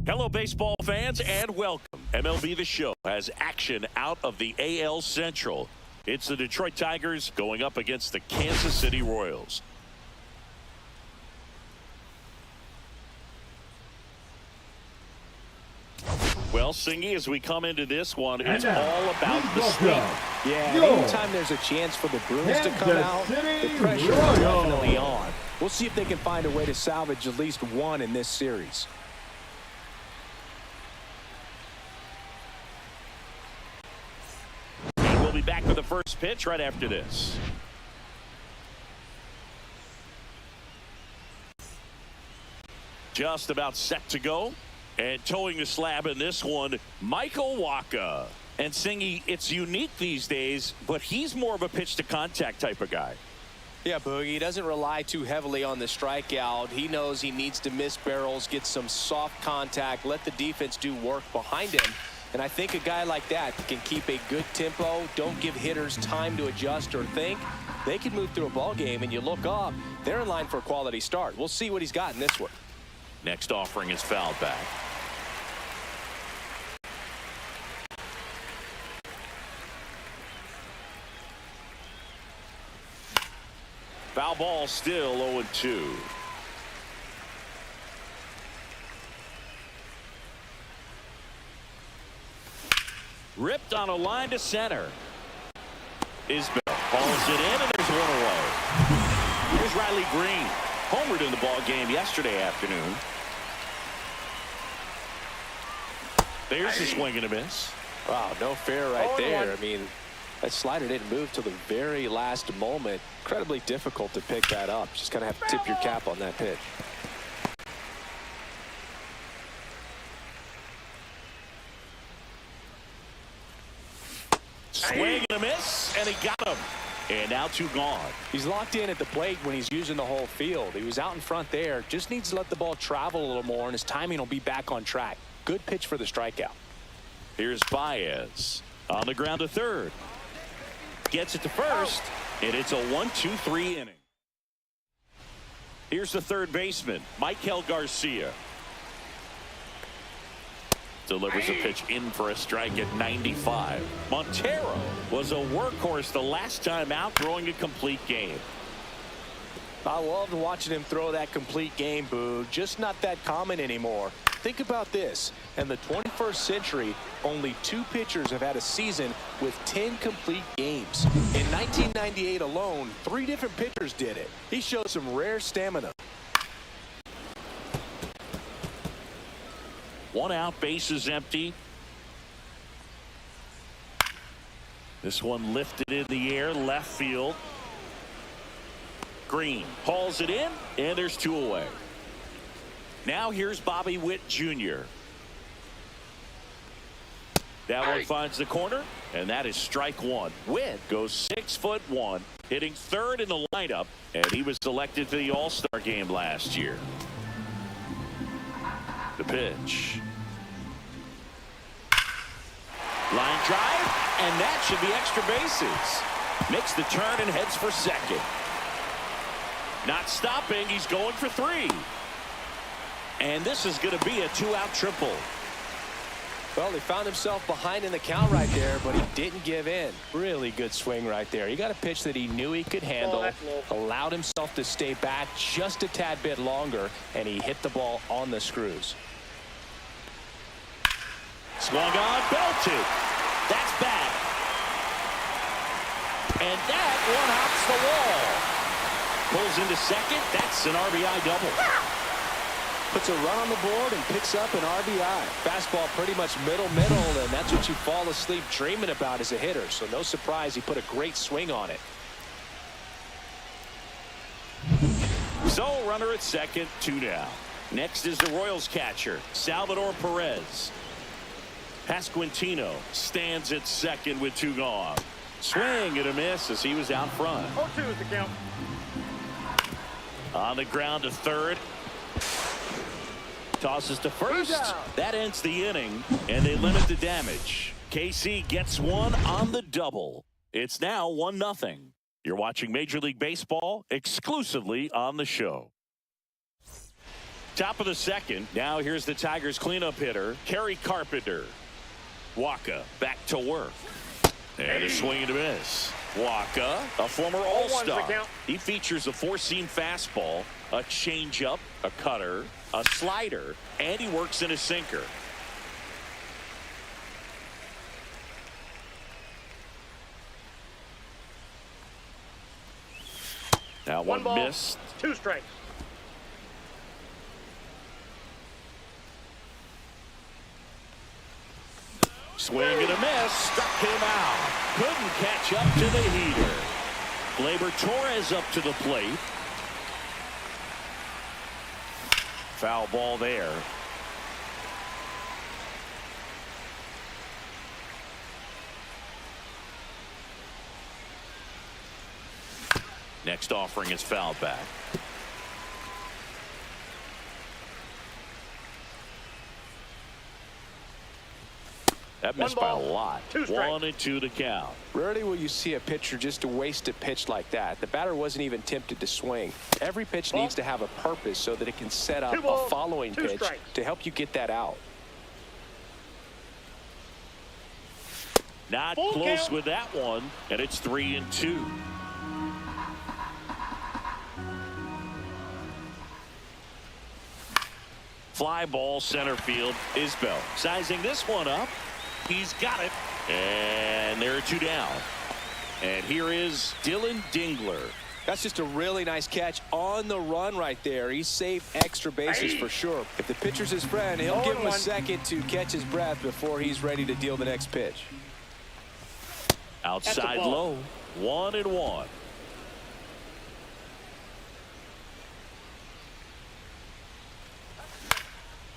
Hello, baseball fans, and welcome. MLB The Show has action out of the AL Central. It's the Detroit Tigers going up against the Kansas City Royals. Well, Singy, as we come into this one, it's all about the swing. Yeah, anytime there's a chance for the Bruins to come out, the pressure is definitely on. We'll see if they can find a way to salvage at least one in this series. And we'll be back with the first pitch right after this. Just about set to go. And towing the slab in this one, Michael Wacha. And Singy, it's unique these days, but he's more of a pitch-to-contact type of guy. Yeah, Boogie, he doesn't rely too heavily on the strikeout. He knows he needs to miss barrels, get some soft contact, let the defense do work behind him. And I think a guy like that can keep a good tempo, don't give hitters time to adjust or think. They can move through a ball game, and you look up, they're in line for a quality start. We'll see what he's got in this one. Next offering is fouled back. Foul ball, still 0-2. Ripped on a line to center. Isbell hauls it in, and there's one away. Here's Riley Green. Homered in the ball game yesterday afternoon. There's a swing and a miss. Wow, no fair right there. I mean, that slider didn't move till the very last moment. Incredibly difficult to pick that up. Just kind of have to tip your cap on that pitch. Swing and a miss, and he got him. And now two gone. He's locked in at the plate when he's using the whole field. He was out in front there. Just needs to let the ball travel a little more, and his timing will be back on track. Good pitch for the strikeout. Here's Baez on the ground to third. Gets it to first, and it's a 1-2-3 inning. Here's the third baseman, Michael Garcia. Delivers a pitch in for a strike at 95. Montero was a workhorse the last time out, throwing a complete game. I loved watching him throw that complete game, Boo. Just not that common anymore. Think about this. In the 21st century, only 2 pitchers have had a season with 10 complete games. In 1998 alone, 3 different pitchers did it. He showed some rare stamina. 1 out, bases empty. This one lifted in the air, left field. Green hauls it in, and there's 2 away. Now here's Bobby Witt Jr. That one finds the corner, and that is strike 1. Witt goes 6'1", hitting third in the lineup, and he was selected for the All-Star game last year. The pitch. Line drive, and that should be extra bases. Makes the turn and heads for second. Not stopping, he's going for 3. And this is going to be a 2-out triple. Well, he found himself behind in the count right there, but he didn't give in. Really good swing right there. He got a pitch that he knew he could handle, allowed himself to stay back just a tad bit longer, and he hit the ball on the screws. Swung on, belted. That's back. And that one hops the wall. Pulls into second. That's an RBI double. Puts a run on the board and picks up an RBI. Fastball pretty much middle, and that's what you fall asleep dreaming about as a hitter. So no surprise he put a great swing on it. So runner at second, 2 down. Next is the Royals catcher, Salvador Perez. Pasquantino stands at second with 2 gone. Swing and a miss as he was out front. 0-2 is the count. On the ground to third. Tosses to first. That ends the inning, and they limit the damage. KC gets one on the double. It's now 1-0. You're watching Major League Baseball exclusively on the show. Top of the second. Now here's the Tigers cleanup hitter, Kerry Carpenter. Waka back to work. And a swing and a miss. Waka, a former All-Star. He features a four-seam fastball, a changeup, a cutter, a slider, and he works in a sinker. Now one ball, missed. 2 strikes. Swing and a miss. Struck him out. Couldn't catch up to the heater. Gleyber Torres up to the plate. Foul ball there. Next offering is fouled back. That missed by a lot. 2 strikes. 1-2 to count. Rarely will you see a pitcher just a wasted pitch like that. The batter wasn't even tempted to swing. Every pitch needs to have a purpose so that it can set up a following 2 pitch strikes. to help you get that out. Not Full close count. with that one, and it's 3-2. Fly ball center field. Isbell sizing this one up. He's got it. And there are 2 down. And here is Dillon Dingler. That's just a really nice catch on the run right there. He saved extra bases for sure. If the pitcher's his friend, he'll give him a second to catch his breath before he's ready to deal the next pitch. Outside low. 1-1.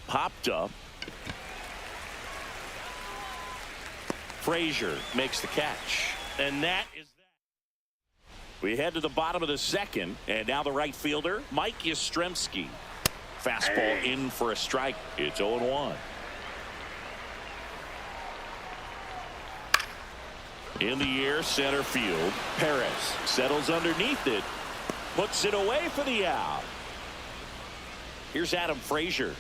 Popped up. Frazier makes the catch. And that is that. We head to the bottom of the second. And now the right fielder, Mike Yastrzemski. Fastball in for a strike. It's 0-1. In the air, center field. Perez settles underneath it. Puts it away for the out. Here's Adam Frazier.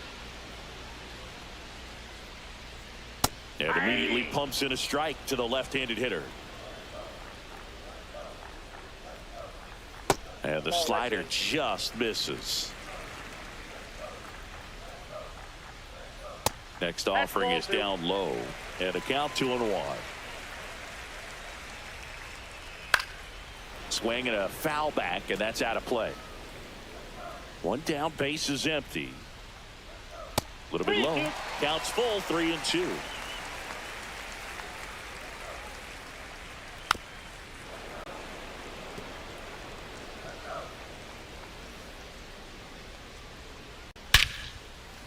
And immediately pumps in a strike to the left-handed hitter. And the slider just misses. Next offering is down low. And a count 2-1. Swing and a foul back, and that's out of play. One down, base is empty. A little bit low. Counts full, 3-2.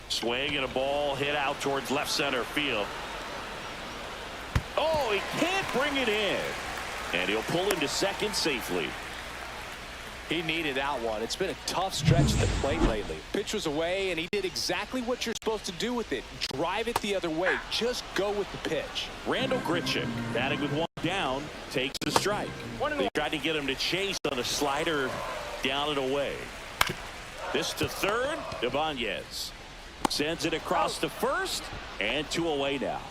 Swing and a ball hit out towards left center field. Oh, he can't bring it in. And he'll pull into second safely. He needed that one. It's been a tough stretch at the plate lately. Pitch was away, and he did exactly what you're supposed to do with it. Drive it the other way. Just go with the pitch. Randall Grichuk, batting with 1 down, takes the strike. They tried to get him to chase on a slider down and away. This to third. Ibanez sends it across to first, and 2 away now.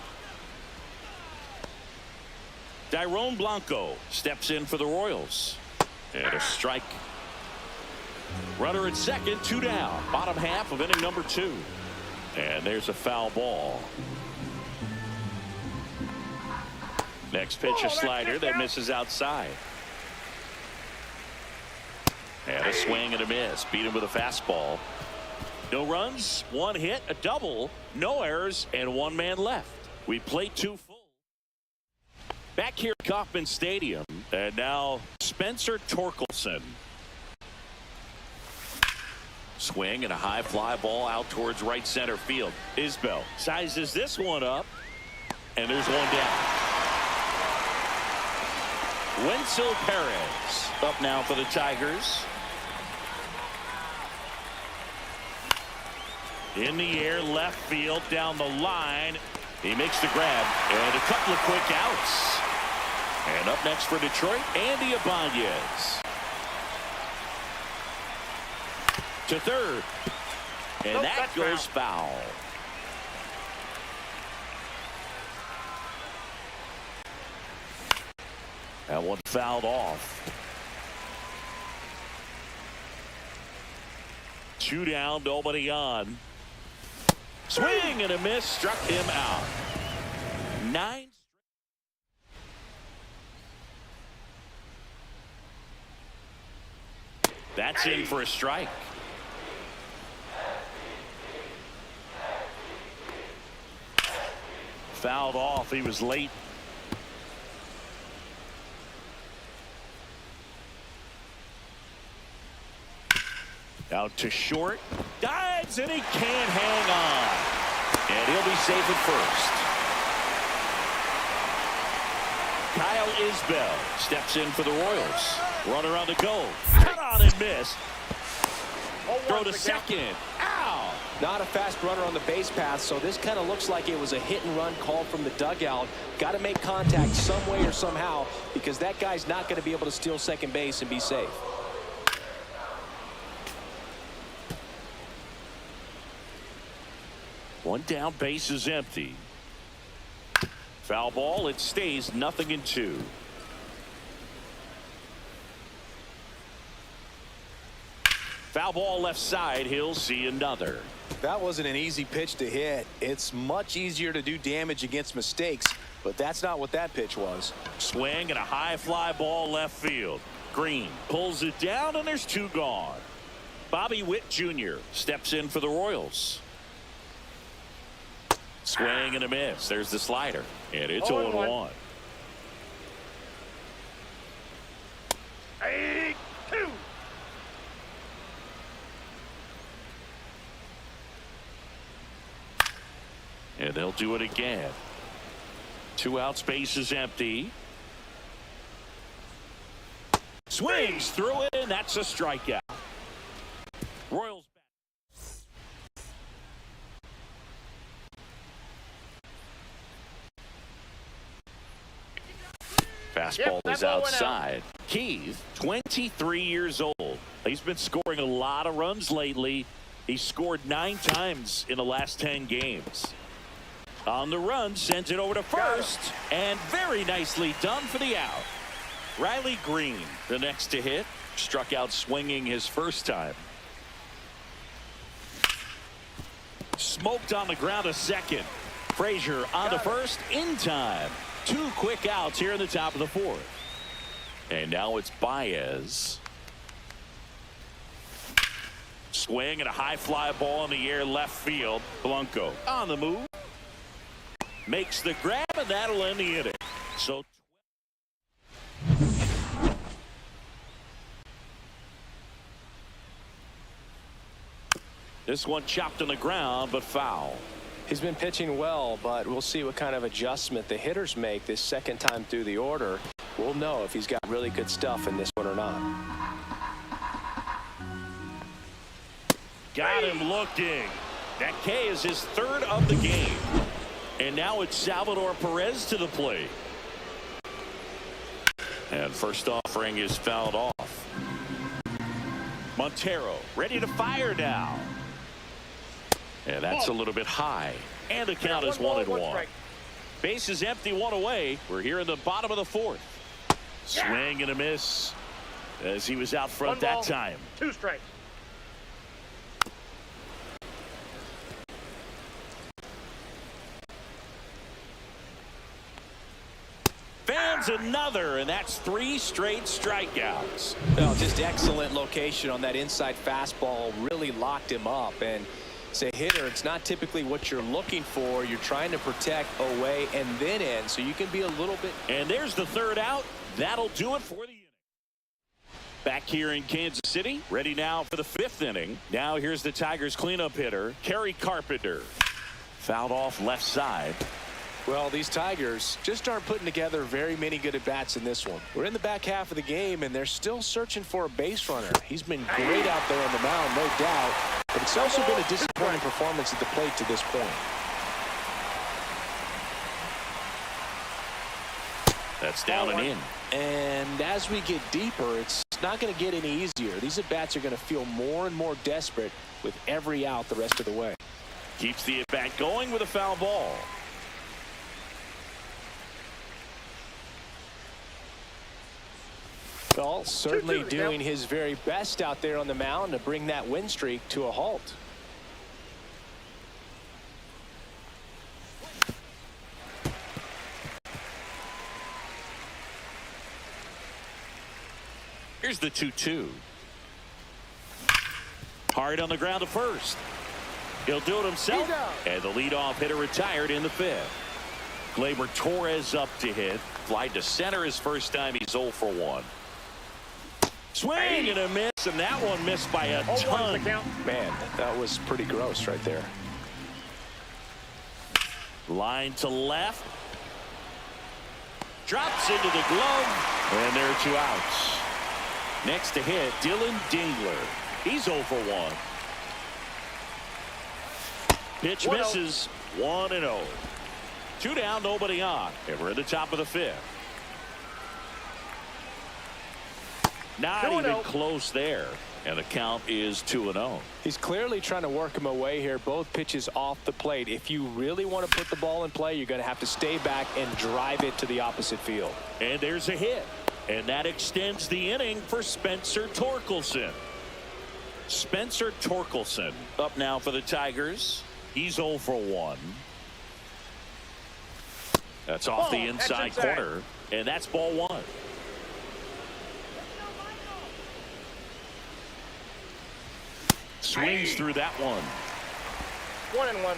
Dairon Blanco steps in for the Royals. And a strike. Runner at second, 2 down. Bottom half of inning number 2. And there's a foul ball. Next pitch, a slider that misses outside. And a swing and a miss. Beat him with a fastball. No runs, 1 hit, a double, no errors, and 1 man left. We play 2 full. Back here at Kauffman Stadium, and now Spencer Torkelson. Swing and a high fly ball out towards right center field. Isbell sizes this one up, and there's 1 down. Wenzel Perez up now for the Tigers. In the air, left field, down the line. He makes the grab, and a couple of quick outs. And up next for Detroit, Andy Ibanez. To third. And that goes foul. That one fouled off. 2 down, nobody on. Swing and a miss, struck him out. 9. That's in for a strike. Fouled off. He was late. Out to short. Dives and he can't hang on. And he'll be safe at first. Kyle Isbell steps in for the Royals. Runner on the go. Cut on and miss. Throw to second. Ow! Not a fast runner on the base path, so this kind of looks like it was a hit and run call from the dugout. Got to make contact some way or somehow, because that guy's not going to be able to steal second base and be safe. One down, base is empty. Foul ball, it stays 0-2. Foul ball left side, he'll see another. That wasn't an easy pitch to hit. It's much easier to do damage against mistakes, but that's not what that pitch was. Swing and a high fly ball left field. Green pulls it down and there's 2 gone. Bobby Witt Jr. steps in for the Royals. Swing and a miss. There's the slider. And it's 0-1. 8-2. And they'll do it again. 2 outs, base is empty. Swings through it, and that's a strikeout. Royals. Fastball is outside. Keith, 23 years old. He's been scoring a lot of runs lately. He scored 9 times in the last 10 games. On the run, sends it over to first, and very nicely done for the out. Riley Green, the next to hit, struck out swinging his first time. Smoked on the ground to second. Frazier on to first in time. 2 quick outs here in the top of the 4th. And now it's Baez. Swing and a high fly ball in the air left field. Blanco on the move. Makes the grab, and that'll end the inning. So this one chopped on the ground, but foul. He's been pitching well, but we'll see what kind of adjustment the hitters make this second time through the order. We'll know if he's got really good stuff in this one or not. Got him looking. That K is his 3rd of the game. And now it's Salvador Perez to the plate. And first offering is fouled off. Montero ready to fire now. And that's a little bit high. And the count is 1-1. Base is empty, 1 away. We're here in the bottom of the 4th. Swing and a miss as he was out front that time. 2 strikes. Fans another, and that's 3 straight strikeouts. Well, just excellent location on that inside fastball. Really locked him up. And as a hitter, it's not typically what you're looking for. You're trying to protect away and then in, so you can be a little bit. And there's the 3rd out. That'll do it for the inning. Back here in Kansas City, ready now for the 5th inning. Now here's the Tigers cleanup hitter, Kerry Carpenter. Fouled off left side. Well, these Tigers just aren't putting together very many good at-bats in this one. We're in the back half of the game, and they're still searching for a base runner. He's been great out there on the mound, no doubt, but it's also been a disappointing performance at the plate to this point. That's down and in. And as we get deeper, it's not going to get any easier. These at-bats are going to feel more and more desperate with every out the rest of the way. Keeps the at-bat going with a foul ball. Well, certainly doing his very best out there on the mound to bring that win streak to a halt. Here's the 2-2. Hard on the ground to first. He'll do it himself. And the leadoff hitter retired in the fifth. Gleyber Torres up to hit. Fly to center his first time. He's 0 for 1. Swing and a miss, and that one missed by a ton. Man, that was pretty gross right there. Line to left. Drops into the glove. And there are 2 outs. Next to hit, Dillon Dingler. He's 0 for 1. Pitch misses. 1-0. 2 down, nobody on. And we're at the top of the fifth. Not even close there. And the count is 2-0. He's clearly trying to work him away here. Both pitches off the plate. If you really want to put the ball in play, you're going to have to stay back and drive it to the opposite field. And there's a hit. And that extends the inning for Spencer Torkelson. Spencer Torkelson up now for the Tigers. He's 0 for 1. That's off the inside corner. And that's ball 1. Swings through that one. 1-1.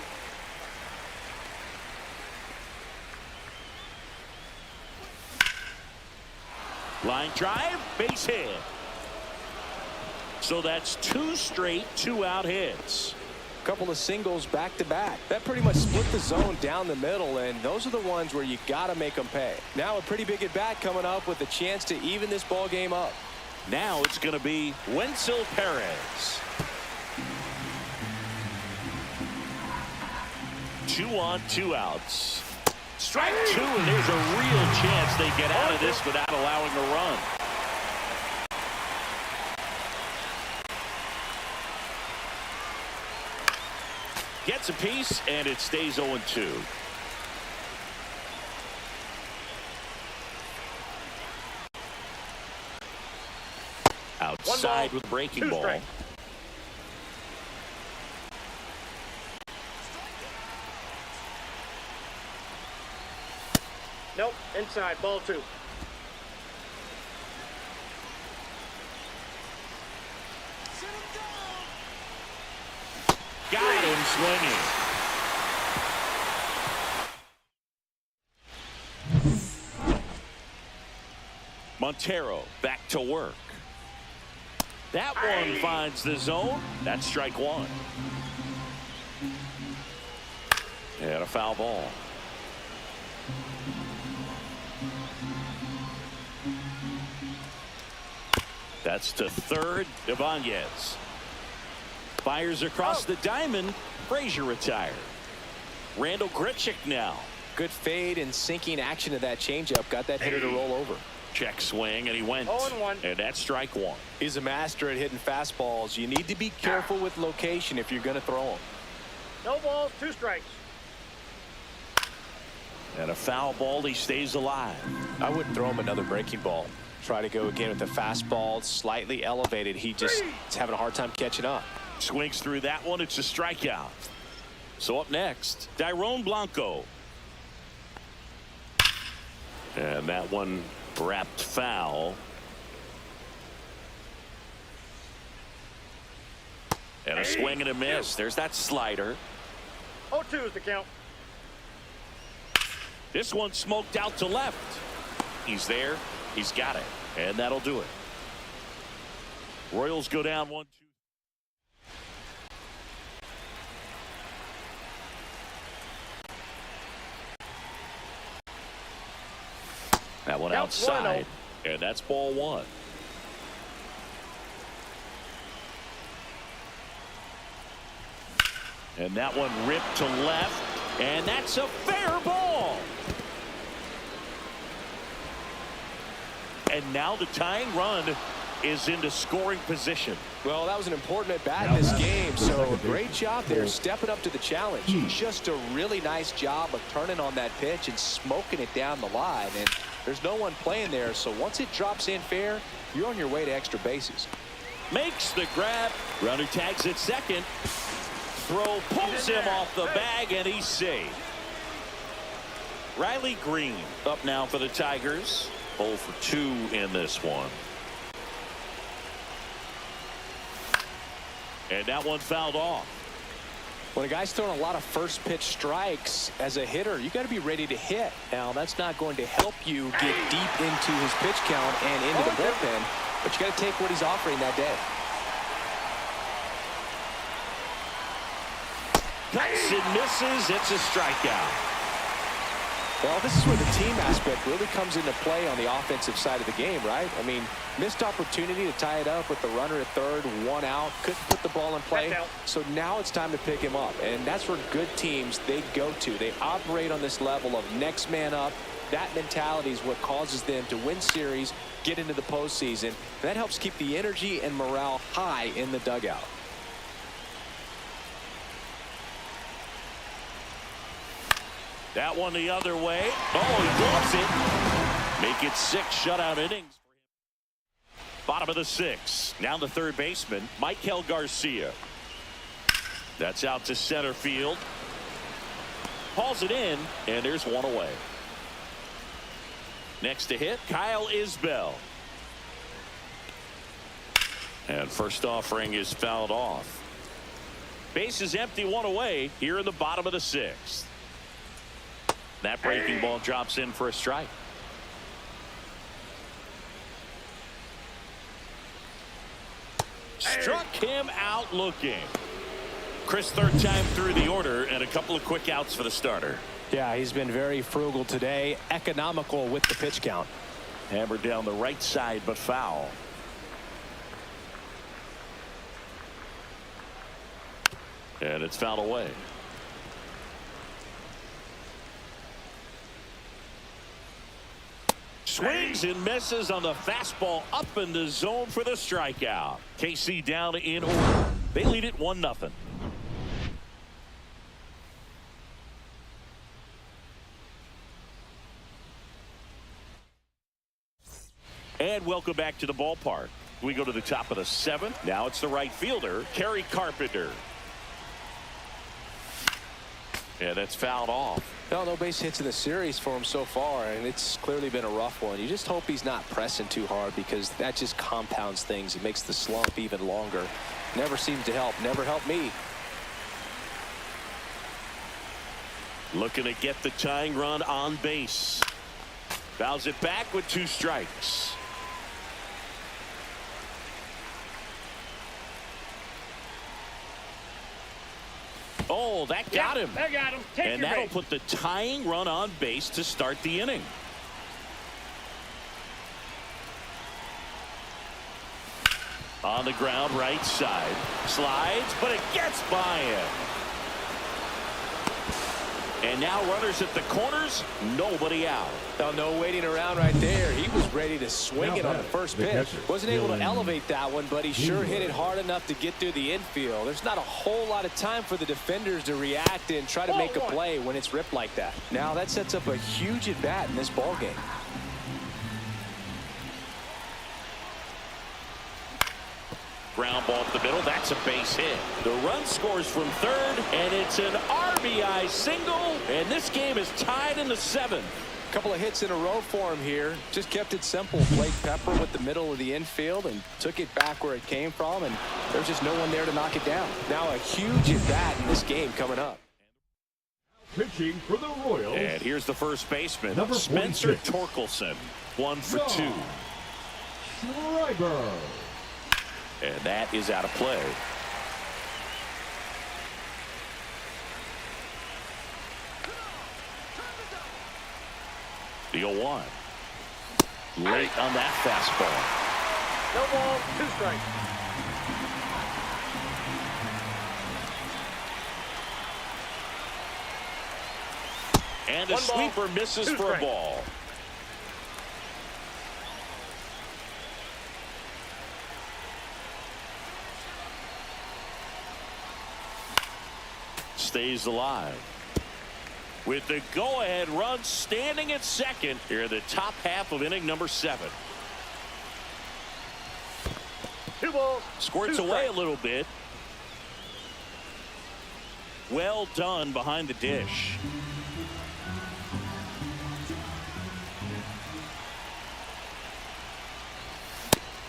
Line drive, base hit. So that's 2 straight 2-out hits. Couple of singles back to back. That pretty much split the zone down the middle, and those are the ones where you got to make them pay. Now a pretty big at bat coming up with a chance to even this ball game up. Now it's going to be Wenzel Perez. 2 on, 2 outs. Strike 2, and there's a real chance they get out of this without allowing a run. Gets a piece, and it stays 0-2. Outside with breaking ball. Strike. Nope, inside, ball 2. Got him swinging. Montero back to work. That one finds the zone. That's strike 1. And a foul ball. That's to third. Ibanez fires across the diamond. Frazier retired. Randall Grichuk now. Good fade and sinking action of that changeup. Got that hitter to roll over. Check swing, and he went. 0-1. And that's strike 1. He's a master at hitting fastballs. You need to be careful with location if you're going to throw them. No balls, 2 strikes. And a foul ball. He stays alive. I wouldn't throw him another breaking ball. Try to go again with the fastball, slightly elevated. He just is having a hard time catching up. Swings through that one. It's a strikeout. So up next, Dairon Blanco. And that one wrapped foul. And a swing and a miss. There's that slider. 0-2 is the count. This one smoked out to left. He's there. He's got it. And that'll do it. Royals go down 1-2. That one outside. And that's ball 1. And that one ripped to left. And that's a fair ball. And now the tying run is into scoring position. Well, that was an important at-bat in this game, so a great job there stepping up to the challenge. Just a really nice job of turning on that pitch and smoking it down the line. And there's no one playing there, so once it drops in fair, you're on your way to extra bases. Makes the grab. Runner tags at second. Throw pulls him off the bag, and he's safe. Riley Green up now for the Tigers. 0 for 2 in this one. And that one fouled off. When a guy's throwing a lot of first pitch strikes as a hitter, you got to be ready to hit. Now, that's not going to help you get deep into his pitch count and into the bullpen, but you got to take what he's offering that day. Cuts and misses. It's a strikeout. Well, this is where the team aspect really comes into play on the offensive side of the game, right? I mean, missed opportunity to tie it up with the runner at third, 1 out, couldn't put the ball in play. So now it's time to pick him up, and that's where good teams, they go to. They operate on this level of next man up. That mentality is what causes them to win series, get into the postseason. That helps keep the energy and morale high in the dugout. That one the other way. Oh, he gloves it. Make it 6 shutout innings. Bottom of the 6th. Now the third baseman, Michael Garcia. That's out to center field. Hauls it in, and there's one away. Next to hit, Kyle Isbell. And first offering is fouled off. Base is empty, 1 away here in the bottom of the 6th. That breaking ball drops in for a strike. Struck him out looking. Chris, third time through the order, and a couple of quick outs for the starter. Yeah, he's been very frugal today, economical with the pitch count. Hammered down the right side, but foul. And it's fouled away. Swings and misses on the fastball up in the zone for the strikeout. KC down in order. They lead it 1-0. And welcome back to the ballpark. We go to the top of the 7th. Now it's the right fielder, Kerry Carpenter. And that's fouled off. No base hits in the series for him so far, and it's clearly been a rough one. You just hope he's not pressing too hard, because that just compounds things. It makes the slump even longer. Never seems to help. Never helped me. Looking to get the tying run on base. Fouls it back with 2 strikes. Oh, that got him. That got him. Take and your that'll base. put the tying run on base to start the inning. On the ground, right side. Slides, but it gets by him. And now runners at the corners, nobody out. No waiting around right there. He was ready to swing it on the first pitch. Wasn't able to elevate that one, but he sure hit it hard enough to get through the infield. There's not a whole lot of time for the defenders to react and try to make a play when it's ripped like that. Now that sets up a huge at bat in this ball game. Ground ball up the middle. That's a base hit. The run scores from third, and it's an RBI single, and this game is tied in the 7th. Couple of hits in a row for him here. Just kept it simple. Played Pepper with the middle of the infield and took it back where it came from, and there's just no one there to knock it down. Now a huge at bat in this game coming up. Pitching for the Royals. And here's the first baseman, Number Spencer 46. Torkelson. 1 for 2. Gleyber. And that is out of play. The 0-1. Late on that fastball. No balls, 2 strikes. And a 1 ball, sweeper misses 2 for a strikes. ball. stays alive. With the go-ahead run standing at second here in the top half of inning number 7. 2 balls. Squirts 2 away strikes. a little bit. Well done behind the dish.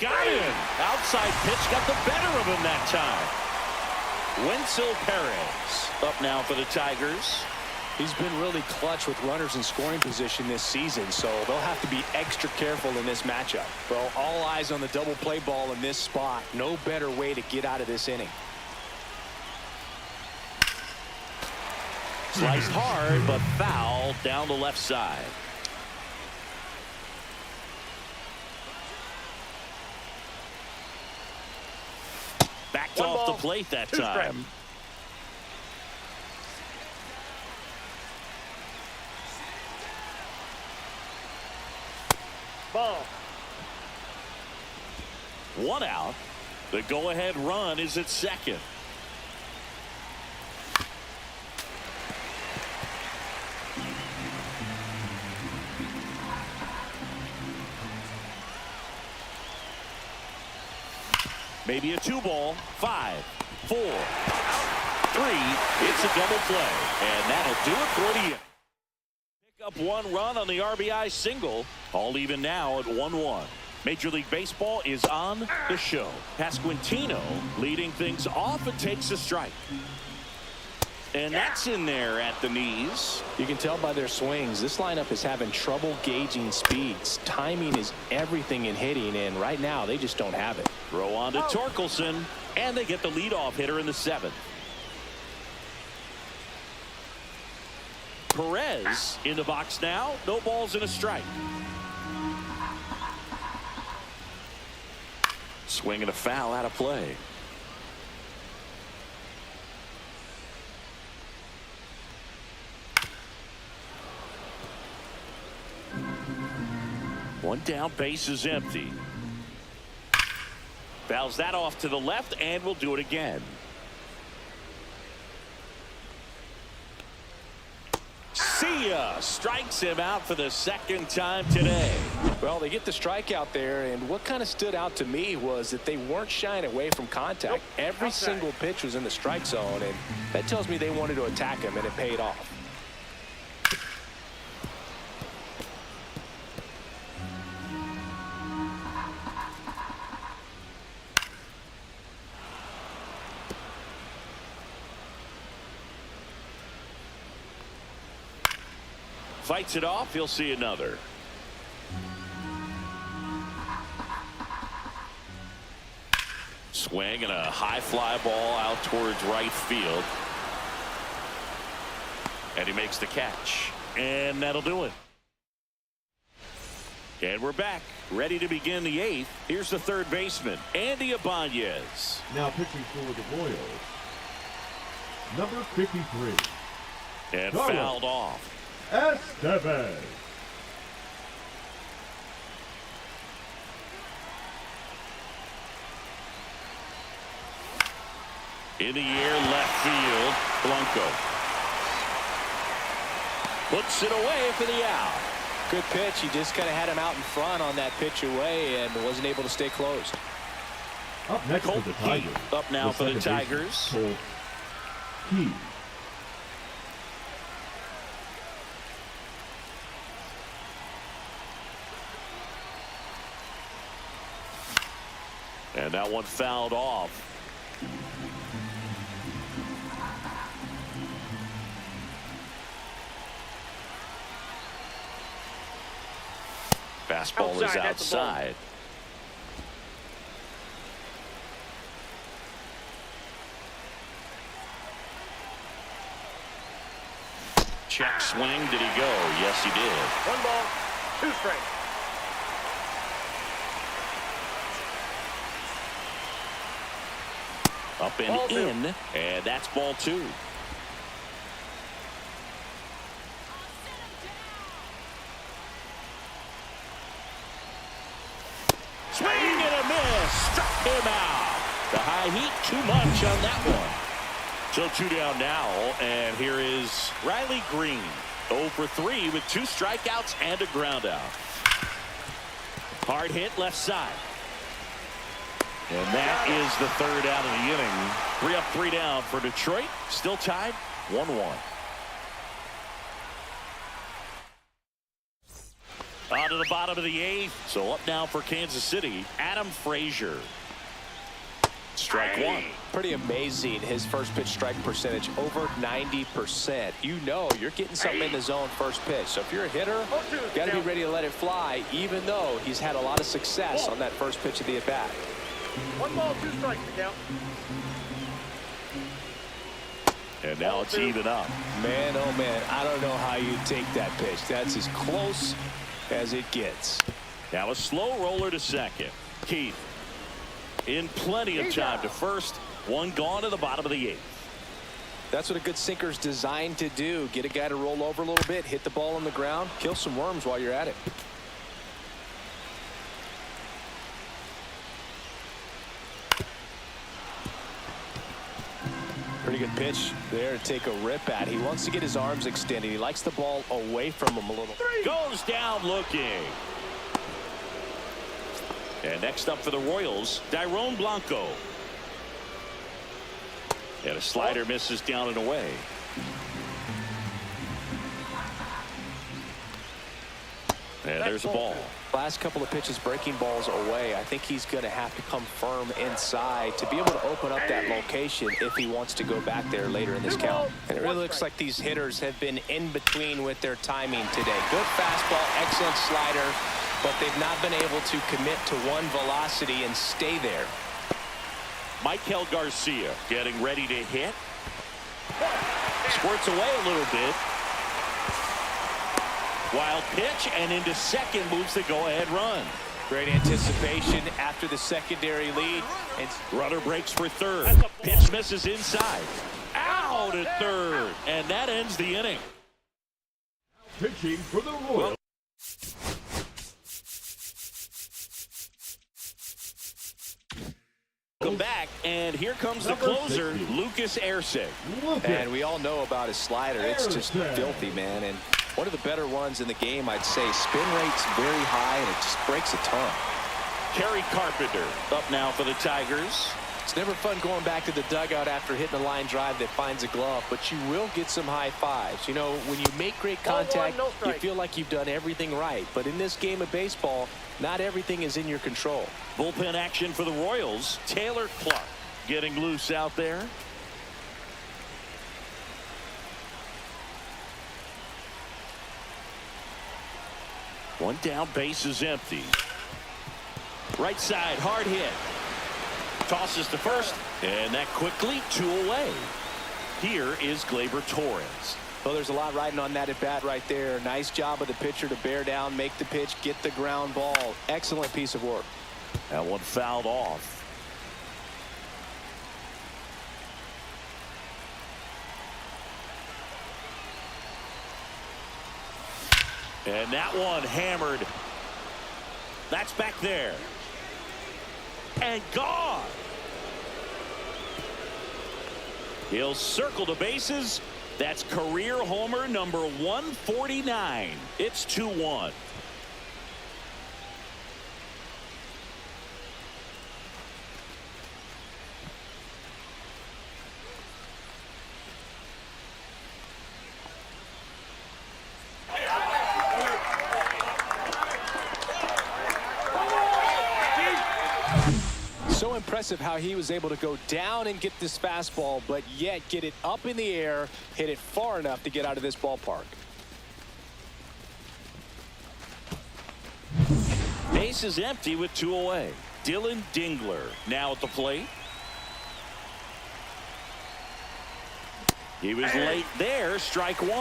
Got him. Outside pitch got the better of him that time. Wenzel Perez up now for the Tigers. He's been really clutch with runners in scoring position this season, so they'll have to be extra careful in this matchup. Well, all eyes on the double play ball in this spot. No better way to get out of this inning. Sliced hard, but foul down the left side. Backed 1 off the ball, plate that 2 strikes. time. Ball. 1 out. The go-ahead run is at second. Maybe a 2 ball. 5, 4, 3. It's a double play, and that'll do it for the inning. Pick up 1 run on the RBI single. All even now at 1-1. Major League Baseball is on the show. Pasquantino leading things off and takes a strike. And that's in there at the knees. You can tell by their swings, this lineup is having trouble gauging speeds. Timing is everything in hitting, and right now they just don't have it. Throw on to Torkelson, and they get the leadoff hitter in the 7th. Perez in the box now. No balls and a strike. Swing and a foul out of play. One down, base is empty. Fouls that off to the left, and will do it again. See ya. Strikes him out for the 2nd time today. Well, they get the strikeout there, and what kind of stood out to me was that they weren't shying away from contact. Every single pitch was in the strike zone, and that tells me they wanted to attack him, and it paid off. Fights it off. He'll see another. Swing and a high fly ball out towards right field. And he makes the catch. And that'll do it. And we're back. Ready to begin the 8th. Here's the 3rd baseman, Andy Ibanez. Now pitching for the Royals, number 53. And Carlos fouled off. Estevez. In the air, left field, Blanco. Puts it away for the out. Good pitch. He just kind of had him out in front on that pitch away and wasn't able to stay closed. Up next Colt for the Heat Tigers. up now for the second baseman, Tigers. Colt Heat. And that one fouled off. Fastball is Outside, that's a ball. outside. Check swing. Did he go? Yes, he did. 1 ball, 2 strikes. Up and Ball 2. in, and that's ball 2. Swing and a miss. Struck him out. The high heat, too much on that one. So 2 down now, and here is Riley Green. 0 for 3 with 2 strikeouts and a ground out. Hard hit left side. And that is the 3rd out of the inning. 3 up, 3 down for Detroit. Still tied 1-1. On to the bottom of the 8th. So up now for Kansas City, Adam Frazier. Strike 1. Pretty amazing. His first pitch strike percentage over 90%. You know you're getting something in the zone first pitch. So if you're a hitter, you got to be ready to let it fly, even though he's had a lot of success on that first pitch of the at-bat. 1 ball, 2 strikes to count. And now it's even up. Man, oh man, I don't know how you take that pitch. That's as close as it gets. Now a slow roller to second. Keith in plenty of time to first. 1 gone to the bottom of the 8th. That's what a good sinker's designed to do. Get a guy to roll over a little bit, hit the ball on the ground, kill some worms while you're at it. Pretty good pitch there to take a rip at. He wants to get his arms extended. He likes the ball away from him a little. Goes down looking. And next up for the Royals, Dillon Blanco. And a slider misses down and away. And there's a ball. Last couple of pitches breaking balls away. I think he's going to have to come firm inside to be able to open up that location if he wants to go back there later in this count. And it really looks like these hitters have been in between with their timing today. Good fastball, excellent slider, but they've not been able to commit to one velocity and stay there. Michael Garcia getting ready to hit. Squirts away a little bit. Wild pitch, and into second moves the go-ahead run. Great anticipation after the secondary lead. Runner breaks for third. Pitch misses inside. Out at third, and that ends the inning. Pitching for the Royals. Welcome back, and here comes the closer, Lucas Erceg. And we all know about his slider. It's just filthy, man. And one of the better ones in the game, I'd say. Spin rate's very high, and it just breaks a ton. Kerry Carpenter up now for the Tigers. It's never fun going back to the dugout after hitting a line drive that finds a glove, but you will get some high fives. You know, when you make great contact, you feel like you've done everything right. But in this game of baseball, not everything is in your control. Bullpen action for the Royals. Taylor Clark getting loose out there. One down, base is empty. Right side, hard hit. Tosses to first, and that quickly 2 away. Here is Gleyber Torres. Well, there's a lot riding on that at bat right there. Nice job of the pitcher to bear down, make the pitch, get the ground ball. Excellent piece of work. That one fouled off. And that one hammered. That's back there. And gone. He'll circle the bases. That's career homer number 149. It's 2-1. So impressive how he was able to go down and get this fastball, but yet get it up in the air, hit it far enough to get out of this ballpark. Base is empty with 2 away. Dillon Dingler now at the plate. He was late there. Strike 1.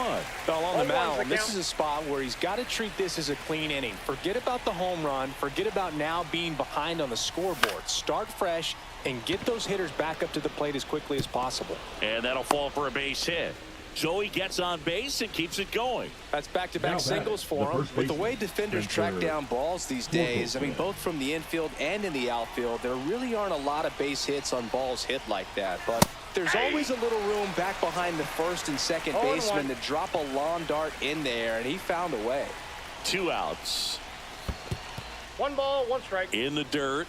Fell on the mound. This is a spot where he's got to treat this as a clean inning. Forget about the home run. Forget about now being behind on the scoreboard. Start fresh and get those hitters back up to the plate as quickly as possible. And that'll fall for a base hit. So he gets on base and keeps it going. That's back-to-back singles for him. With the way defenders track down balls these days, I mean, both from the infield and in the outfield, there really aren't a lot of base hits on balls hit like that. But there's always a little room back behind the first and second baseman to drop a lawn dart in there, and he found a way. 2 outs. 1 ball, 1 strike. In the dirt.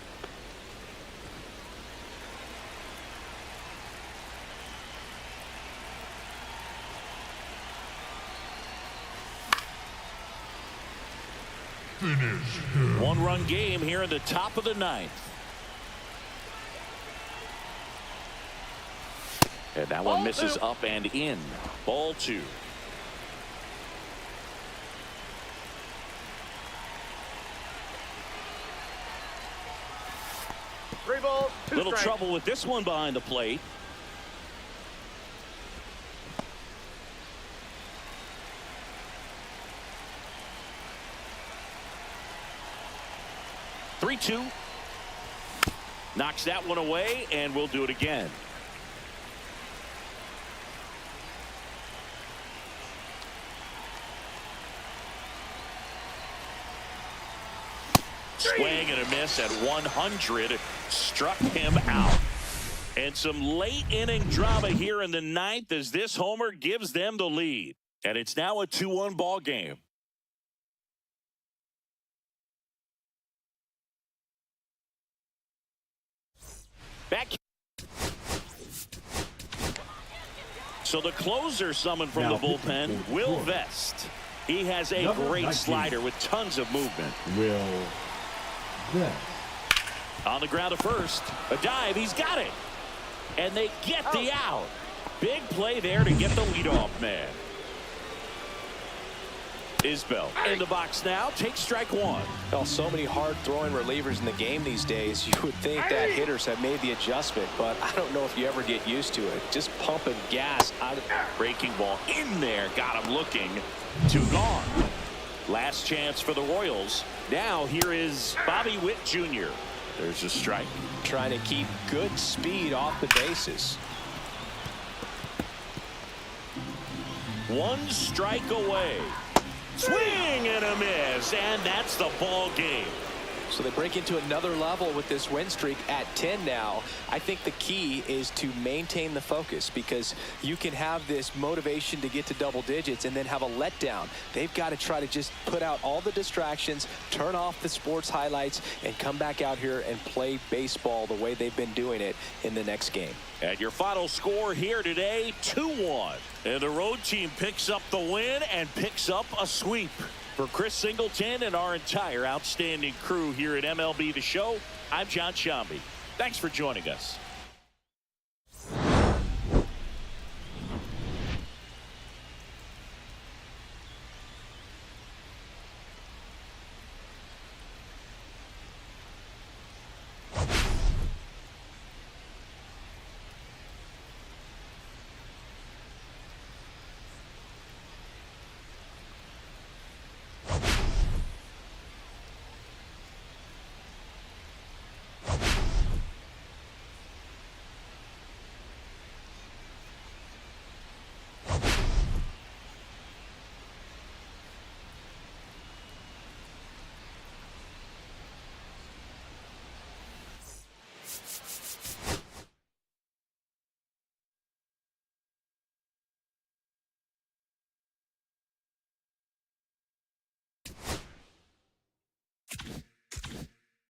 Finish. 1-run game here in the top of the 9th. And that one misses up and in. Ball 2. Three balls, 2 Little strikes. trouble with this one behind the plate. Three-two. Knocks that one away, and we'll do it again. Swing and a miss at 100. Struck him out. And some late inning drama here in the 9th as this homer gives them the lead. And it's now a 2-1 ball game. Back. So the closer summoned from the bullpen, Will Vest. He has a great slider with tons of movement. Will Vest. On the ground to first. A dive. He's got it. And they get the out. Big play there to get the leadoff man. Isbell in the box now. Takes strike 1. Well, so many hard-throwing relievers in the game these days. You would think that hitters have made the adjustment, but I don't know if you ever get used to it. Just pumping gas out of the breaking ball in there. Got him looking. 2 gone. Last chance for the Royals. Now here is Bobby Witt Jr. There's a strike. Trying to keep good speed off the bases. 1 strike away. Swing and a miss, and that's the ball game. So they break into another level with this win streak at 10 now. I think the key is to maintain the focus, because you can have this motivation to get to double digits and then have a letdown. They've got to try to just put out all the distractions, turn off the sports highlights, and come back out here and play baseball the way they've been doing it in the next game. And your final score here today, 2-1. And the road team picks up the win and picks up a sweep. For Chris Singleton and our entire outstanding crew here at MLB The Show, I'm John Shambi. Thanks for joining us.